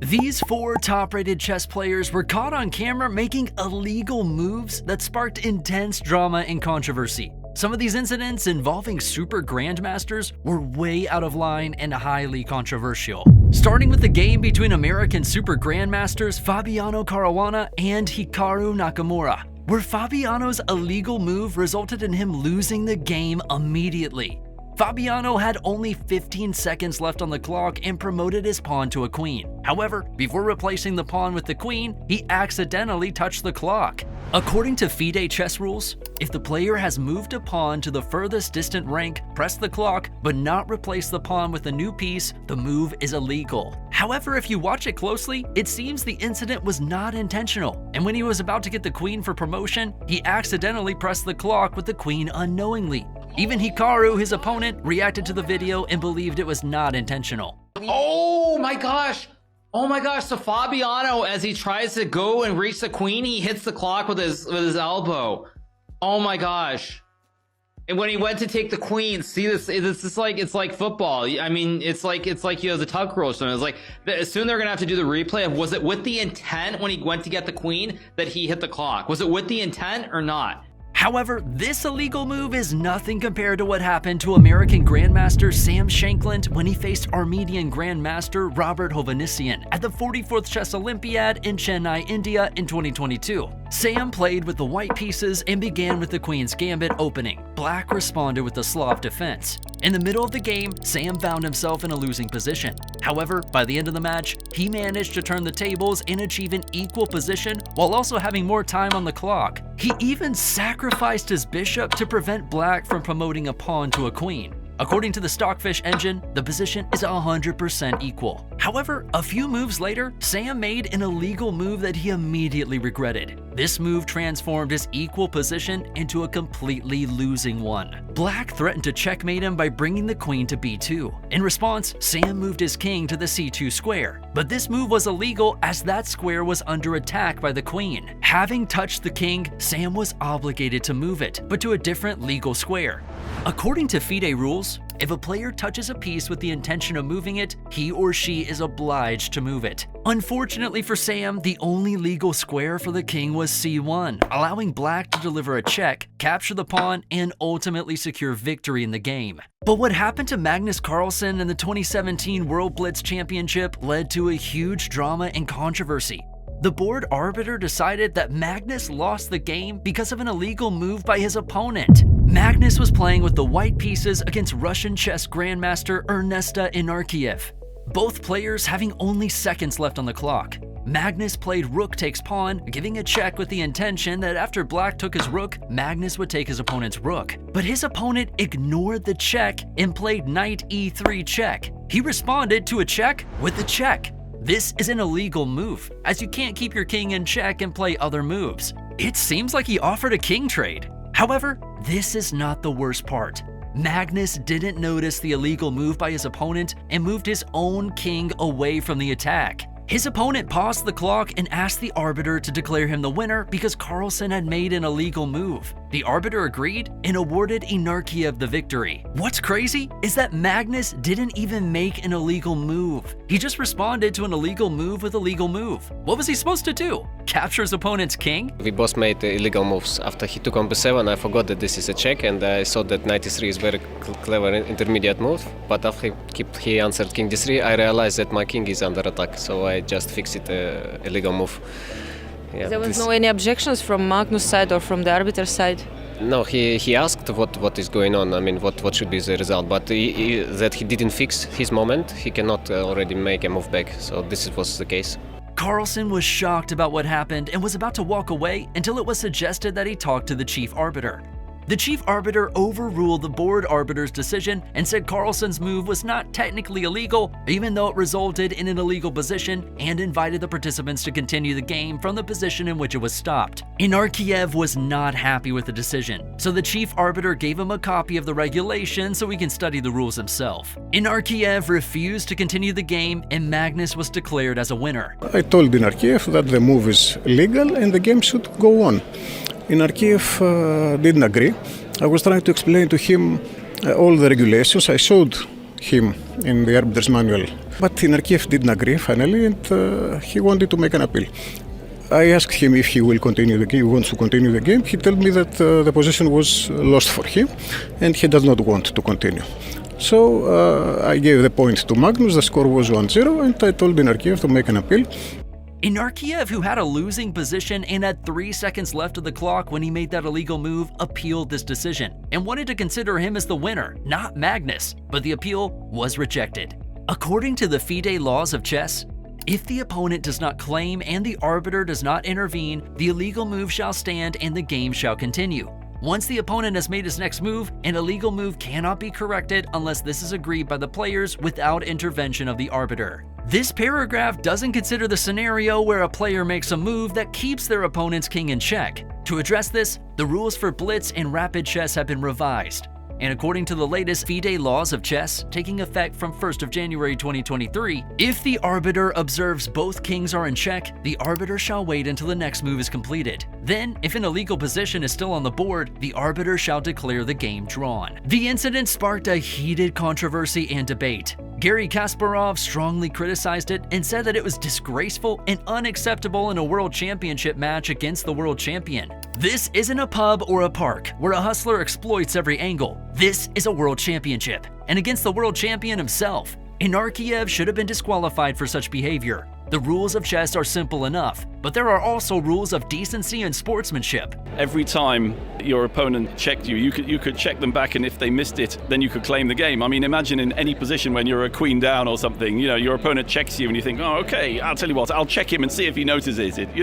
These four top-rated chess players were caught on camera making illegal moves that sparked intense drama and controversy. Some of these incidents involving super grandmasters were way out of line and highly controversial. Starting with the game between American super grandmasters Fabiano Caruana and Hikaru Nakamura, where Fabiano's illegal move resulted in him losing the game immediately. Fabiano had only 15 seconds left on the clock and promoted his pawn to a queen. However, before replacing the pawn with the queen, he accidentally touched the clock. According to FIDE chess rules, if the player has moved a pawn to the furthest distant rank, press the clock, but not replace the pawn with a new piece, the move is illegal. However, if you watch it closely, it seems the incident was not intentional, and when he was about to get the queen for promotion, he accidentally pressed the clock with the queen unknowingly. Even Hikaru, his opponent, reacted to the video and believed it was not intentional. Oh my gosh! Oh my gosh, so Fabiano, as he tries to go and reach the queen, he hits the clock with his elbow. Oh my gosh. And when he went to take the queen, see this, it's like football. I mean, it's like you have the tuck rule. So it's like, soon they're gonna have to do the replay of, was it with the intent when he went to get the queen that he hit the clock? Was it with the intent or not? However, this illegal move is nothing compared to what happened to American Grandmaster Sam Shankland when he faced Armenian Grandmaster Robert Hovhannisyan at the 44th Chess Olympiad in Chennai, India in 2022. Sam played with the white pieces and began with the Queen's Gambit opening. Black responded with the Slav defense. In the middle of the game, Sam found himself in a losing position. However, by the end of the match, he managed to turn the tables and achieve an equal position while also having more time on the clock. He even sacrificed his bishop to prevent Black from promoting a pawn to a queen. According to the Stockfish engine, the position is 100% equal. However, a few moves later, Sam made an illegal move that he immediately regretted. This move transformed his equal position into a completely losing one. Black threatened to checkmate him by bringing the queen to b2. In response, Sam moved his king to the c2 square. But this move was illegal as that square was under attack by the queen. Having touched the king, Sam was obligated to move it, but to a different legal square. According to FIDE rules, if a player touches a piece with the intention of moving it, he or she is obliged to move it. Unfortunately for Sam, the only legal square for the king was c1, allowing Black to deliver a check, capture the pawn, and ultimately secure victory in the game. But what happened to Magnus Carlsen in the 2017 World Blitz Championship led to a huge drama and controversy. The board arbiter decided that Magnus lost the game because of an illegal move by his opponent. Magnus was playing with the white pieces against Russian chess grandmaster Ernesta Inarkiev, both players having only seconds left on the clock. Magnus played rook takes pawn, giving a check with the intention that after Black took his rook, Magnus would take his opponent's rook. But his opponent ignored the check and played knight e3 check. He responded to a check with a check. This is an illegal move, as you can't keep your king in check and play other moves. It seems like he offered a king trade. However, this is not the worst part. Magnus didn't notice the illegal move by his opponent and moved his own king away from the attack. His opponent paused the clock and asked the arbiter to declare him the winner because Carlsen had made an illegal move. The arbiter agreed and awarded Inarkiev the victory. What's crazy is that Magnus didn't even make an illegal move. He just responded to an illegal move with a legal move. What was he supposed to do? Capture his opponent's king? We both made illegal moves. After he took on b7, I forgot that this is a check, and I thought that knight e3 is very clever intermediate move. But after he answered king d3, I realized that my king is under attack, so I just fixed it illegal move. Yeah, there was no any objections from Magnus' side or from the arbiter's side? No, he asked what is going on. I mean, what should be the result, but that he didn't fix his moment, he cannot already make a move back. So this was the case. Carlsen was shocked about what happened and was about to walk away until it was suggested that he talk to the chief arbiter. The chief arbiter overruled the board arbiter's decision and said Carlsen's move was not technically illegal, even though it resulted in an illegal position, and invited the participants to continue the game from the position in which it was stopped. Inarkiev was not happy with the decision, so the chief arbiter gave him a copy of the regulation so he can study the rules himself. Inarkiev refused to continue the game, and Magnus was declared as a winner. I told Inarkiev that the move is legal and the game should go on. Inarkiev didn't agree. I was trying to explain to him all the regulations. I showed him in the arbiter's manual. But Narkiev didn't agree finally, and he wanted to make an appeal. I asked him if he will continue the game, wants to continue the game. He told me that the position was lost for him, and he does not want to continue. So I gave the point to Magnus, the score was 1-0, and I told Narkiev to make an appeal. Inarkiev, who had a losing position and had 3 seconds left of the clock when he made that illegal move, appealed this decision and wanted to consider him as the winner, not Magnus, but the appeal was rejected. According to the FIDE laws of chess, if the opponent does not claim and the arbiter does not intervene, the illegal move shall stand and the game shall continue. Once the opponent has made his next move, an illegal move cannot be corrected unless this is agreed by the players without intervention of the arbiter. This paragraph doesn't consider the scenario where a player makes a move that keeps their opponent's king in check. To address this, the rules for blitz and rapid chess have been revised. And according to the latest FIDE laws of chess, taking effect from 1st of January 2023, if the arbiter observes both kings are in check, the arbiter shall wait until the next move is completed. Then, if an illegal position is still on the board, the arbiter shall declare the game drawn. The incident sparked a heated controversy and debate. Garry Kasparov strongly criticized it and said that it was disgraceful and unacceptable in a world championship match against the world champion. This isn't a pub or a park where a hustler exploits every angle. This is a world championship, and against the world champion himself. Inarkiev should have been disqualified for such behavior. The rules of chess are simple enough, but there are also rules of decency and sportsmanship. Every time your opponent checked you, you could check them back, and if they missed it, then you could claim the game. I mean, imagine in any position when you're a queen down or something, your opponent checks you and you think, oh, okay, I'll tell you what, I'll check him and see if he notices it,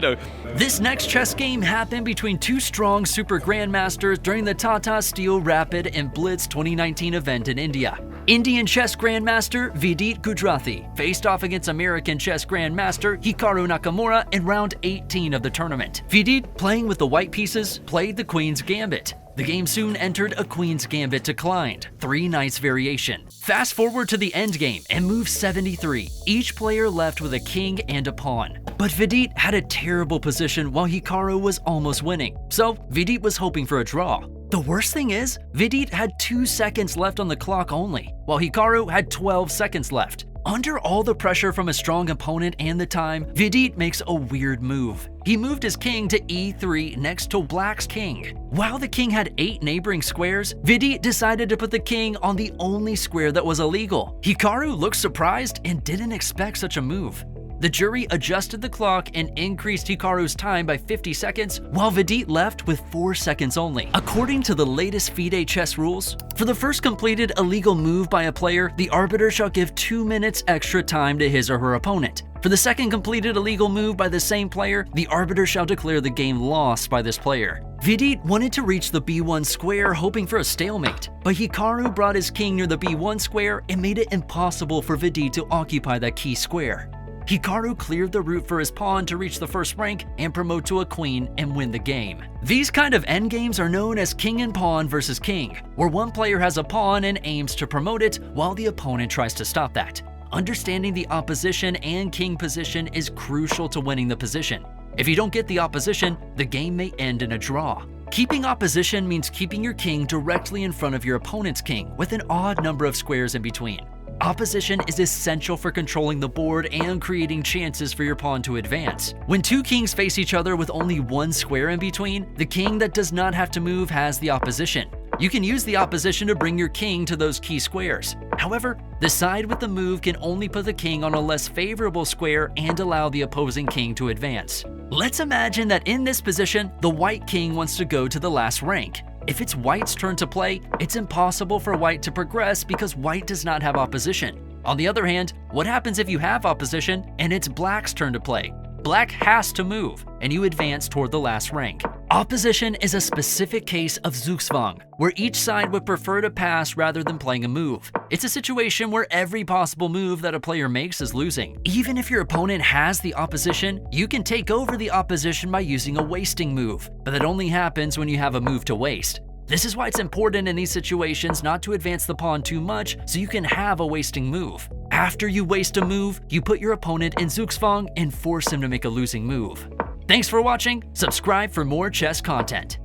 This next chess game happened between two strong super grandmasters during the Tata Steel Rapid and Blitz 2019 event in India. Indian chess grandmaster Vidit Gujrathi faced off against American chess grandmaster Hikaru Nakamura in round 18 of the tournament. Vidit, playing with the white pieces, played the queen's gambit. The game soon entered a queen's gambit declined, 3 knights variation. Fast forward to the endgame and move 73. Each player left with a king and a pawn. But Vidit had a terrible position while Hikaru was almost winning, so Vidit was hoping for a draw. The worst thing is, Vidit had 2 seconds left on the clock only, while Hikaru had 12 seconds left. Under all the pressure from a strong opponent and the time, Vidit makes a weird move. He moved his king to e3 next to Black's king. While the king had 8 neighboring squares, Vidit decided to put the king on the only square that was illegal. Hikaru looked surprised and didn't expect such a move. The jury adjusted the clock and increased Hikaru's time by 50 seconds, while Vidit left with 4 seconds only. According to the latest FIDE chess rules, for the first completed illegal move by a player, the arbiter shall give 2 minutes extra time to his or her opponent. For the second completed illegal move by the same player, the arbiter shall declare the game lost by this player. Vidit wanted to reach the b1 square hoping for a stalemate, but Hikaru brought his king near the b1 square and made it impossible for Vidit to occupy that key square. Hikaru cleared the route for his pawn to reach the first rank and promote to a queen and win the game. These kind of endgames are known as king and pawn versus king, where one player has a pawn and aims to promote it while the opponent tries to stop that. Understanding the opposition and king position is crucial to winning the position. If you don't get the opposition, the game may end in a draw. Keeping opposition means keeping your king directly in front of your opponent's king with an odd number of squares in between. Opposition is essential for controlling the board and creating chances for your pawn to advance. When 2 kings face each other with only 1 square in between, the king that does not have to move has the opposition. You can use the opposition to bring your king to those key squares. However, the side with the move can only put the king on a less favorable square and allow the opposing king to advance. Let's imagine that in this position, the white king wants to go to the last rank. If it's white's turn to play, it's impossible for white to progress because white does not have opposition. On the other hand, what happens if you have opposition and it's black's turn to play? Black has to move, and you advance toward the last rank. Opposition is a specific case of Zugzwang, where each side would prefer to pass rather than playing a move. It's a situation where every possible move that a player makes is losing. Even if your opponent has the opposition, you can take over the opposition by using a wasting move, but that only happens when you have a move to waste. This is why it's important in these situations not to advance the pawn too much so you can have a wasting move. After you waste a move, you put your opponent in Zugzwang and force him to make a losing move. Thanks for watching. Subscribe for more chess content.